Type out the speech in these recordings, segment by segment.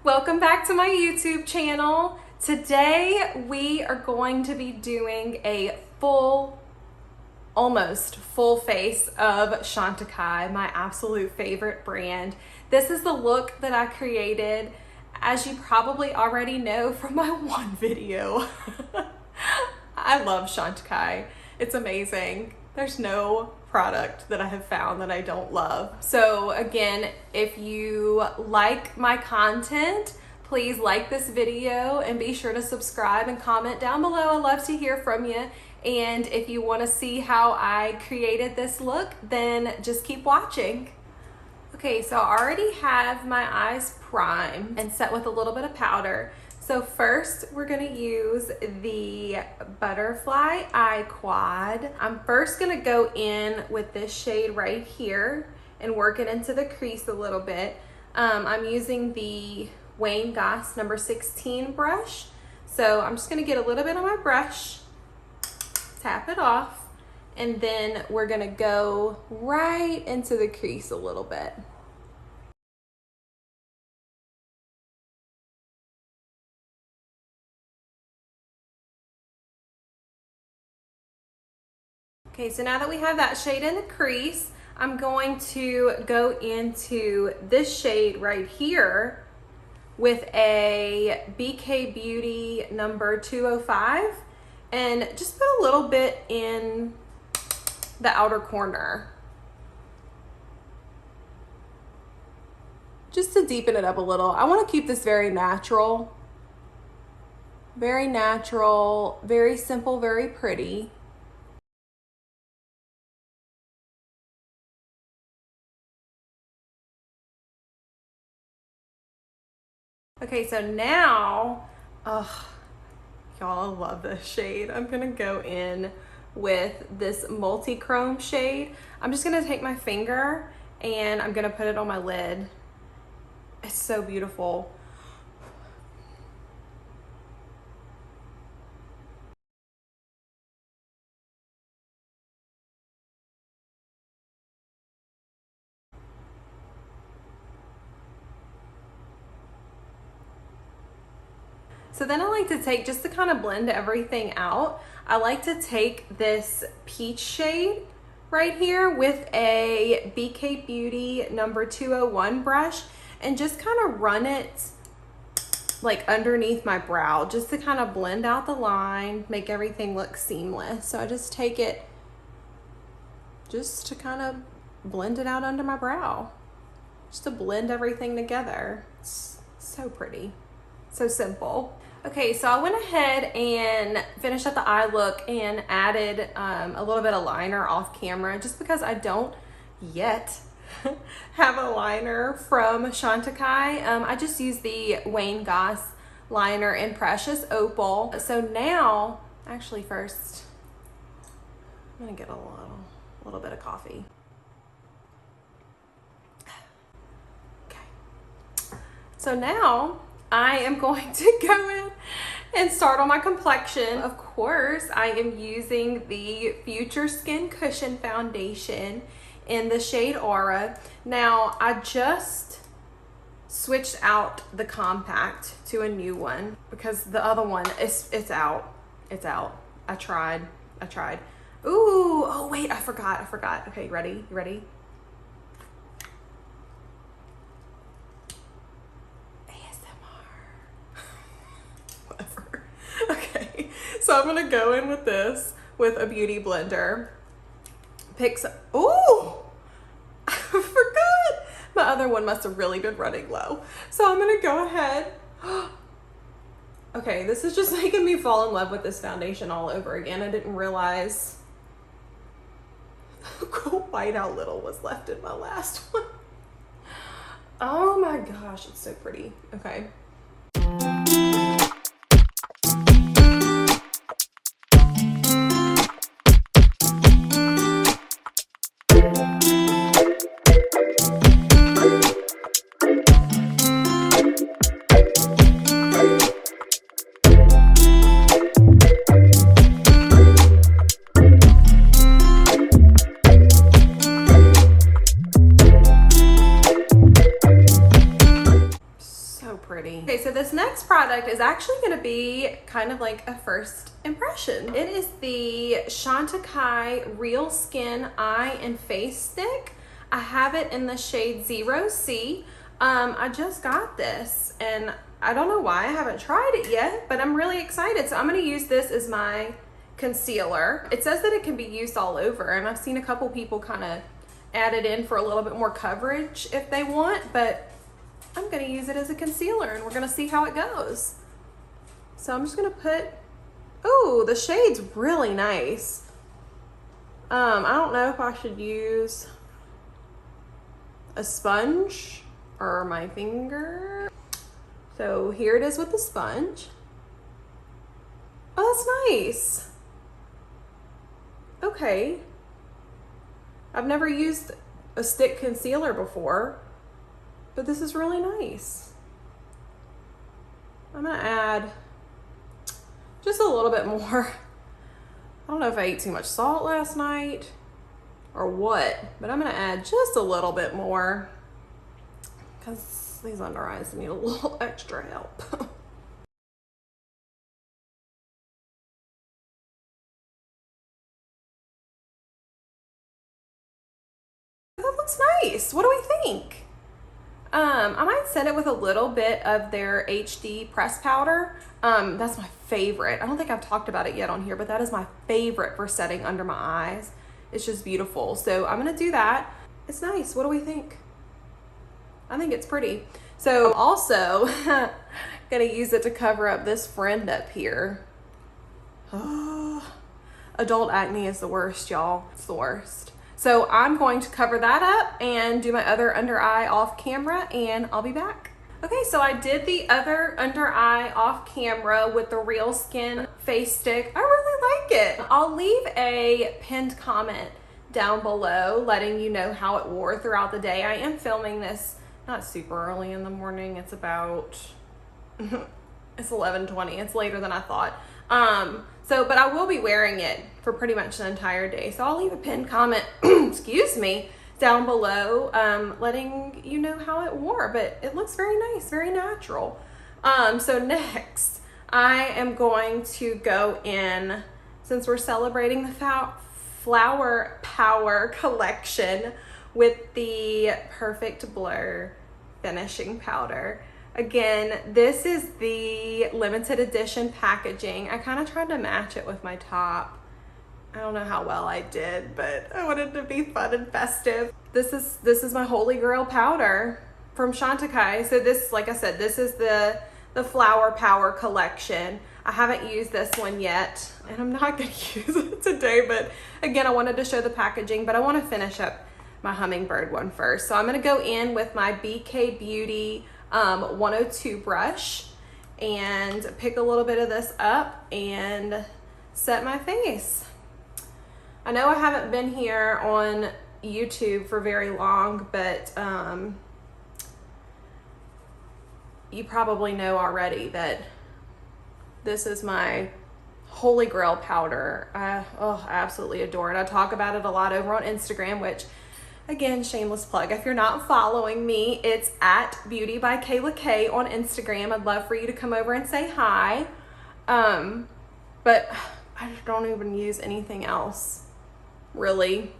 Welcome back to my YouTube channel. Today we are going to be doing a almost full face of CHANTECAILLE, my absolute favorite brand. This is the look that I created, as you probably already know from my one video. I love CHANTECAILLE. It's amazing. There's no product that I have found that I don't love. So again, if you like my content, please like this video and be sure to subscribe and comment down below. I love to hear from you. And if you want to see how I created this look, then just keep watching. Okay, so I already have my eyes primed and set with a little bit of powder. So first we're gonna use the Butterfly Eye Quad. I'm first gonna go in with this shade right here and work it into the crease a little bit. I'm using the Wayne Goss number 16 brush. So I'm just gonna get a little bit on my brush, tap it off, and then we're gonna go right into the crease a little bit. Okay, so now that we have that shade in the crease, I'm going to go into this shade right here with a BK Beauty number 205 and just put a little bit in the outer corner, just to deepen it up a little. I want to keep this very natural, very simple, very pretty. Okay, so now, y'all, I love this shade. I'm gonna go in with this multi-chrome shade. I'm just gonna take my finger and I'm gonna put it on my lid. It's so beautiful. So then I like to take, just to kind of blend everything out, I like to take this peach shade right here with a BK Beauty number 201 brush and just kind of run it like underneath my brow, just to kind of blend out the line, make everything look seamless. So I just take it just to kind of blend it out under my brow, just to blend everything together. It's so pretty, so simple. Okay, so I went ahead and finished up the eye look and added a little bit of liner off camera, just because I don't yet have a liner from CHANTECAILLE. I just used the Wayne Goss liner in Precious Opal. So now, actually first, I'm gonna get a little bit of coffee. Okay, so now I am going to go in and start on my complexion. Of course, I am using the Future Skin Cushion Foundation in the shade Aura. Now, I just switched out the compact to a new one because the other one, it's out. It's out. I tried. Ooh, oh wait, I forgot. Okay, ready? You ready? So I'm gonna go in with this with a beauty blender. Pick some, ooh, I forgot. My other one must have really been running low. So I'm gonna go ahead. Okay, this is just making me fall in love with this foundation all over again. I didn't realize quite how little was left in my last one. Oh my gosh, it's so pretty. Okay. pretty. me. Okay, so this next product is actually gonna be kind of like a first impression. It is the CHANTECAILLE Real Skin Eye and Face Stick. I have it in the shade 0C. I just got this and I don't know why I haven't tried it yet, but I'm really excited. So I'm gonna use this as my concealer. It says that it can be used all over, and I've seen a couple people kind of add it in for a little bit more coverage if they want, but I'm gonna use it as a concealer and we're gonna see how it goes. So I'm just gonna put, oh, the shade's really nice. I don't know if I should use a sponge or my finger. So here it is with the sponge. Oh, that's nice. Okay. I've never used a stick concealer before, but this is really nice. I'm gonna add just a little bit more. I don't know if I ate too much salt last night or what, but I'm gonna add just a little bit more because these under eyes need a little extra help. That looks nice. What do we think? I might set it with a little bit of their HD press powder. That's my favorite. I don't think I've talked about it yet on here, but that is my favorite for setting under my eyes. It's just beautiful. So I'm gonna do that. It's nice. What do we think? I think it's pretty. So I'm also gonna use it to cover up this friend up here. Oh, adult acne is the worst, y'all. It's the worst. So I'm going to cover that up and do my other under eye off camera, and I'll be back. Okay, so I did the other under eye off camera with the Real Skin face stick. I really like it. I'll leave a pinned comment down below letting you know how it wore throughout the day. I am filming this not super early in the morning. It's about, it's 11:20. It's later than I thought. But I will be wearing it for pretty much the entire day. So I'll leave a pinned comment, excuse me, down below, letting you know how it wore, but it looks very nice, very natural. So next I am going to go in, since we're celebrating the Flower Power collection, with the Perfect Blur finishing powder. Again, this is the limited edition packaging. I kind of tried to match it with my top. I don't know how well I did, but I wanted to be fun and festive. This is my holy grail powder from CHANTECAILLE. So this, like I said, this is the Flower Power collection. I haven't used this one yet, and I'm not gonna use it today, but again, I wanted to show the packaging, but I want to finish up my hummingbird one first. So I'm gonna go in with my BK Beauty 102 brush and pick a little bit of this up and set my face. I know I haven't been here on YouTube for very long, but you probably know already that this is my holy grail powder. I absolutely adore it. I talk about it a lot over on Instagram, which, again, shameless plug. If you're not following me, it's at beautybykaylak on Instagram. I'd love for you to come over and say hi. But I just don't even use anything else, really.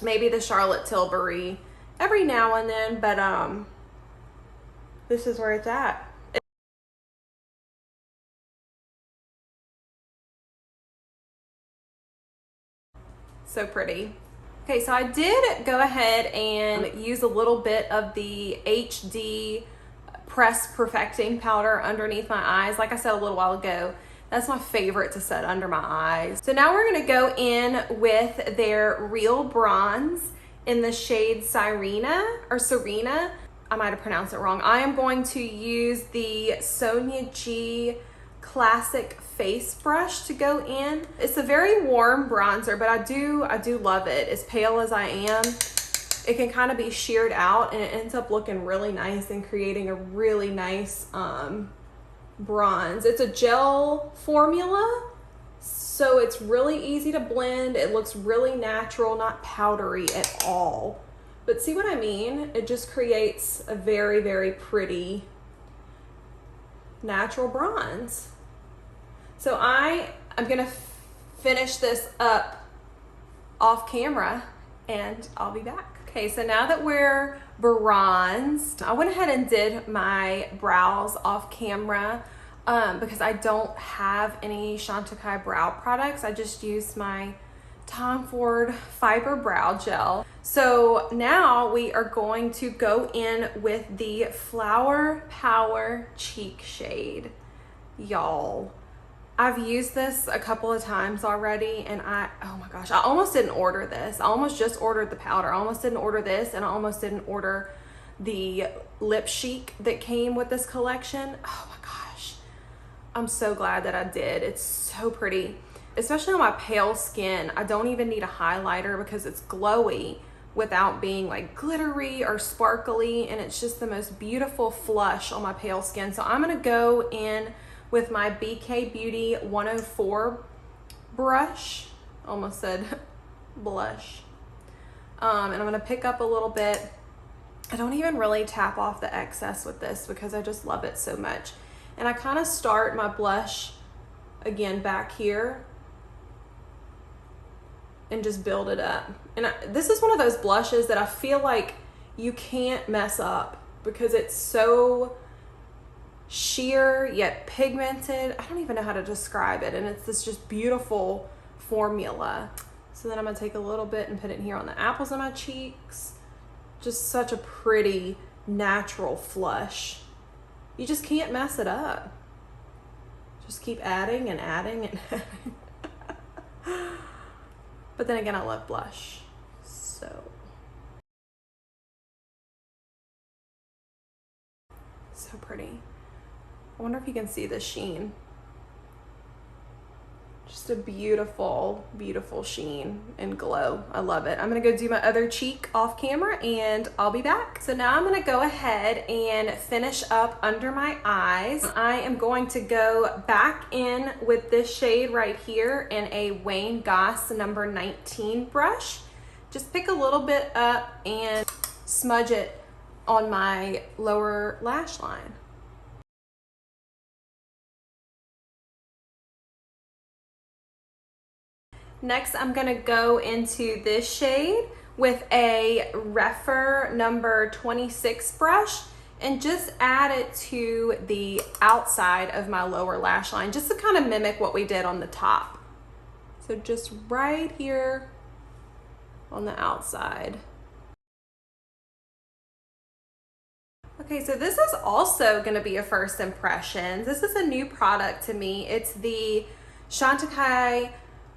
Maybe the Charlotte Tilbury every now and then, but this is where it's at. So pretty. Okay, so I did go ahead and use a little bit of the HD Press Perfecting powder underneath my eyes. Like I said a little while ago, that's my favorite to set under my eyes. So now we're gonna go in with their Real Bronze in the shade Sirena, or Sirena. I might have pronounced it wrong. I am going to use the Sonia G Classic face brush to go in. It's a very warm bronzer, but I do love it. As pale as I am, it can kind of be sheared out and it ends up looking really nice and creating a really nice bronze. It's a gel formula, so it's really easy to blend. It looks really natural, not powdery at all. But see what I mean? It just creates a very, very pretty natural bronze. So I'm gonna finish this up off camera and I'll be back. Okay, so now that we're bronzed, I went ahead and did my brows off camera because I don't have any Chantecaille brow products. I just used my Tom Ford Fiber Brow Gel. So now we are going to go in with the Flower Power Cheek shade. Y'all, I've used this a couple of times already and oh my gosh, I almost didn't order this. I almost just ordered the powder. I almost didn't order this, and I almost didn't order the Lip Chic that came with this collection. Oh my gosh, I'm so glad that I did. It's so pretty, especially on my pale skin. I don't even need a highlighter because it's glowy without being like glittery or sparkly, and it's just the most beautiful flush on my pale skin. So I'm gonna go in with my BK Beauty 104 brush. Almost said blush. And I'm gonna pick up a little bit. I don't even really tap off the excess with this because I just love it so much. And I kind of start my blush again back here and just build it up. And this is one of those blushes that I feel like you can't mess up because it's so sheer yet pigmented. I don't even know how to describe it, and it's this just beautiful formula. So then I'm gonna take a little bit and put it here on the apples of my cheeks. Just such a pretty natural flush. You just can't mess it up. Just keep adding and adding and adding. But then again, I love blush, so pretty. I wonder if you can see the sheen. Just a beautiful, beautiful sheen and glow. I love it. I'm gonna go do my other cheek off camera and I'll be back. So now I'm gonna go ahead and finish up under my eyes. I am going to go back in with this shade right here in a Wayne Goss number 19 brush. Just pick a little bit up and smudge it on my lower lash line. Next, I'm gonna go into this shade with a Rephr number 26 brush and just add it to the outside of my lower lash line, just to kind of mimic what we did on the top. So just right here on the outside. Okay, so this is also gonna be a first impression. This is a new product to me. It's the CHANTECAILLE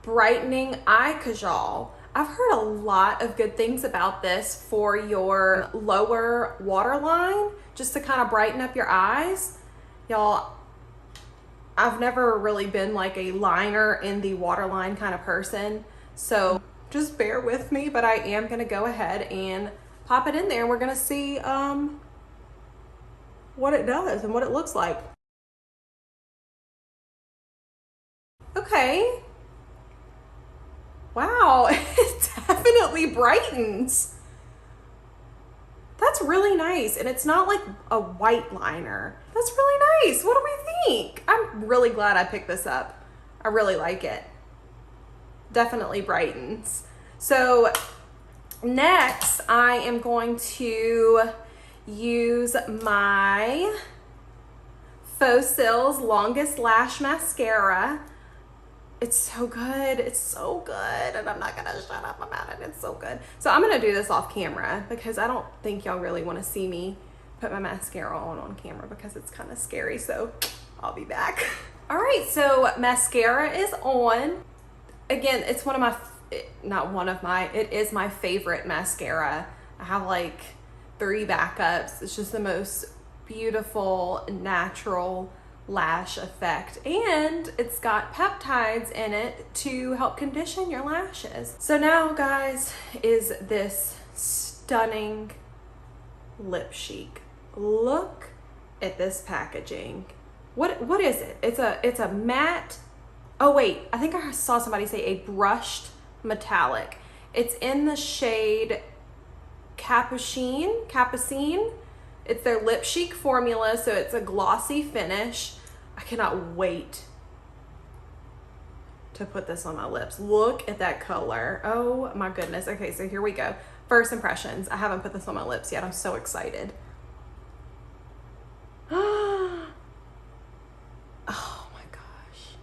Brightening Eye Kajal. I've heard a lot of good things about this for your lower waterline, just to kind of brighten up your eyes. Y'all, I've never really been like a liner in the waterline kind of person, so just bear with me, but I am gonna go ahead and pop it in there. We're gonna see what it does and what it looks like. Okay. Wow, it definitely brightens. That's really nice. And it's not like a white liner. That's really nice. What do we think? I'm really glad I picked this up. I really like it. Definitely brightens. So next I am going to use my Faux Cils Longest Lash Mascara. It's so good. It's so good. And I'm not gonna shut up about it. It's so good. So I'm gonna do this off camera because I don't think y'all really wanna see me put my mascara on camera because it's kind of scary. So I'll be back. All right, so mascara is on. Again, it's it is my favorite mascara. I have like 3 backups. It's just the most beautiful, natural lash effect, and it's got peptides in it to help condition your lashes. So now, guys, is this stunning Lip Chic. Look at this packaging. What is it? It's a matte, oh wait, I think I saw somebody say a brushed metallic. It's in the shade Capucine. It's their Lip Chic formula, so it's a glossy finish. I cannot wait to put this on my lips. Look at that color. Oh my goodness. Okay, so here we go. First impressions. I haven't put this on my lips yet. I'm so excited. Oh my gosh.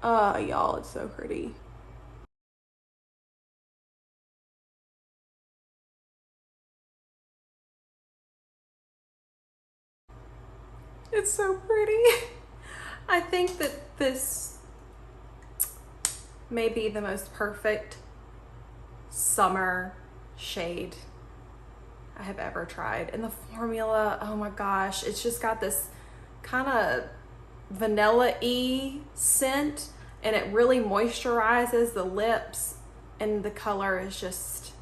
Oh, y'all, it's so pretty. It's so pretty. I think that this may be the most perfect summer shade I have ever tried. And the formula, oh my gosh, it's just got this kind of vanilla-y scent, and it really moisturizes the lips, and the color is just,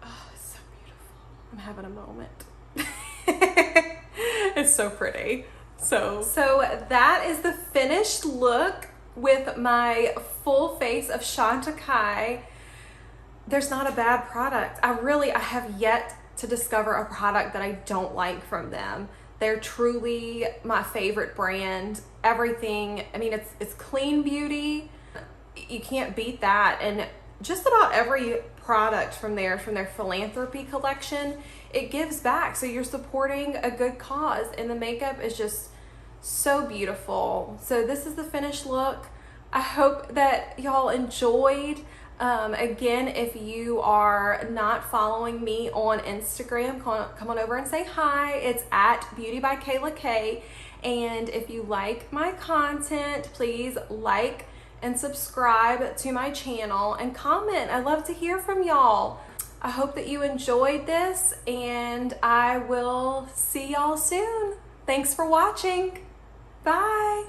oh, it's so beautiful. I'm having a moment. It's so pretty. So that is the finished look with my full face of Chantecaille. There's not a bad product. I have yet to discover a product that I don't like from them. They're truly my favorite brand. Everything, I mean, it's clean beauty. You can't beat that. And just about every product from their philanthropy collection, it gives back. So you're supporting a good cause, and the makeup is just so beautiful. So this is the finished look. I hope that y'all enjoyed. Again, if you are not following me on Instagram, come on over and say hi. It's at beautybykaylak. And if you like my content, please like and subscribe to my channel and comment. I love to hear from y'all. I hope that you enjoyed this, and I will see y'all soon. Thanks for watching. Bye.